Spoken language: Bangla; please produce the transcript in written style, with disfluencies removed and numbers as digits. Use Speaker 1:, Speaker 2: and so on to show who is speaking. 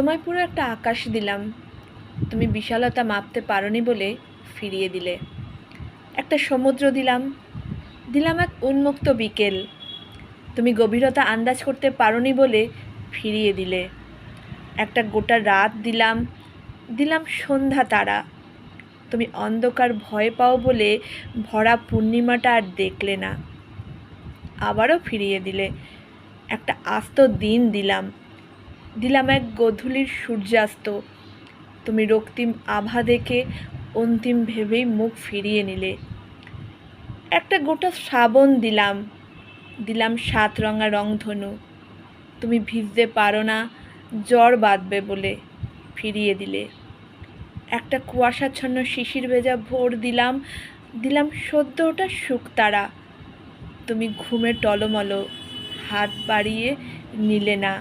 Speaker 1: তোমায় পুরো একটা আকাশ দিলাম, তুমি বিশালতা মাপতে পারোনি বলে ফিরিয়ে দিলে। একটা সমুদ্র দিলাম, দিলাম এক উন্মুক্ত বিকেল, তুমি গভীরতা আন্দাজ করতে পারোনি বলে ফিরিয়ে দিলে। একটা গোটা রাত দিলাম, দিলাম সন্ধ্যা তারা, তুমি অন্ধকার ভয় পাও বলে ভরা পূর্ণিমাটা আর দেখলে না। আবারও ফিরিয়ে দিলে। একটা আস্ত দিন দিলাম, দিলাম এক গোধূলির সূর্যাস্ত, তুমি রক্তিম আভা দেখে অন্তিম ভেবেই মুখ ফিরিয়ে নিলে। একটা গোটা শ্রাবণ দিলাম, দিলাম ৭ রঙা রংধনু, তুমি ভিজতে পারো না জ্বর বাঁধবে বলে ফিরিয়ে দিলে। একটা কুয়াশাচ্ছন্ন শিশির ভেজা ভোর দিলাম, দিলাম সদ্য ওঠা শুকতারা, তুমি ঘুমে টলমল হাত বাড়িয়ে নিলে না।